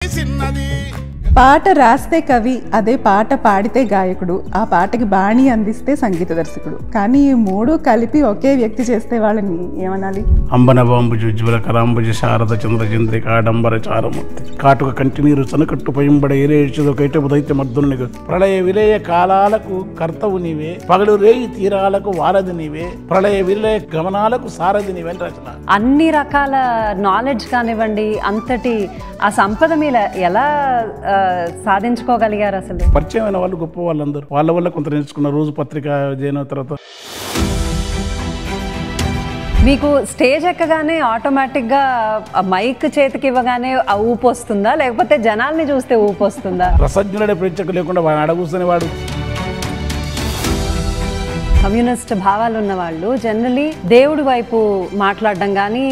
చేసినది. పాట రాస్తే కవి, అదే పాట పాడితే గాయకుడు, ఆ పాటకి బాణి అందిస్తే సంగీత దర్శకుడు. కానీ ఈ మూడు కలిపి ఒకే వ్యక్తి చేస్తే వాళ్ళని ఏమనాలి? అంబనబాంబుజ ఉజ్వల కరాంబుజ శారద చంద్రచంద్రిక ఆడంబర చారమూర్తి కాటుక కంటినీరు చనకట్టు పయంబడ ఏరేడ్చదు కైటపు దైత్య మర్దునిగా ప్రళయ విలయ కాలాలకు కర్తవు నీవే, పగలు రేయి తీరాలకు వారధి నీవే, ప్రళయ విలయ గమనాలకు సారథి నీవే అని రచన. అన్ని రకాల నాలెడ్జ్ కానివ్వండి, అంతటి ఆ సంపద మీద ఎలా సాధించుకోగలిగారు? అసలు పరిచయమైన వాళ్ళు గొప్ప వాళ్ళందరూ వాళ్ళ వల్ల కొంత నేర్చుకున్న. రోజు పత్రిక జైన తర్వాత మీకు స్టేజ్ ఎక్కగానే ఆటోమేటిక్గా మైక్ చేతికి ఇవ్వగానే ఆ ఊపు వస్తుందా, లేకపోతే జనాల్ని చూస్తే ఊపు వస్తుందా? రసజ్ఞుడే ప్రేక్షకు లేకుండా వాడు అడగూసని వాడు. కమ్యూనిస్ట్ భావాలు ఉన్న వాళ్ళు జనరలీ దేవుడి వైపు మాట్లాడడం కానీ,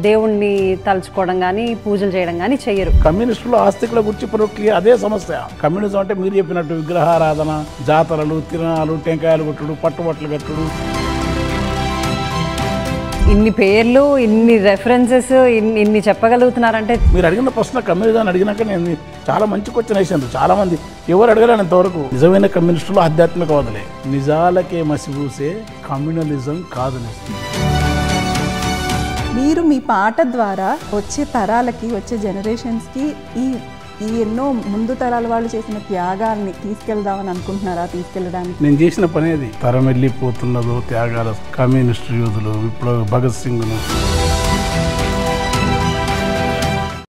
దేవుణ్ణి తలుచుకోవడం కానీ, పూజలు చేయడం కానీ చెయ్యరు. కమ్యూనిస్టులు ఆస్తికుల గురించి ప్రొక్లియర్ అదే సమస్య. కమ్యూనిజం అంటే మీరు చెప్పినట్టు విగ్రహారాధన, జాతరలు, తిరణాలు, టెంకాయలు కొట్టుడు, పట్టుబట్టలు కట్టుడు. ఇన్ని పేర్లు, ఇన్ని రెఫరెన్సెస్, ఇన్ని చెప్పగలుగుతున్నారంటే. మీరు అడిగిన ప్రశ్న కమ్యూనిజం అడిగినాక నేను చాలా మంచి క్వశ్చన్ వేసాను. చాలా మంది ఎవరు అడగలేను ఇంతవరకు. నిజమైన కమ్యూనిస్టులు ఆధ్యాత్మిక వదలే, నిజాలకే మసిపూసే కమ్యూనలిజం కాదు. మీరు మీ పాట ద్వారా వచ్చే తరాలకి, వచ్చే జనరేషన్స్కి ఈ ఎన్నో ముందు తరాల వాళ్ళు చేసిన త్యాగాల్ని తీసుకెళ్దామని అనుకుంటున్నారా? తీసుకెళ్ళడానికి నేను చేసిన పని అది. తరం వెళ్ళిపోతున్నదో త్యాగాల కమ్యూనిస్టు యోధులు, విప్లవ భగత్ సింగ్ను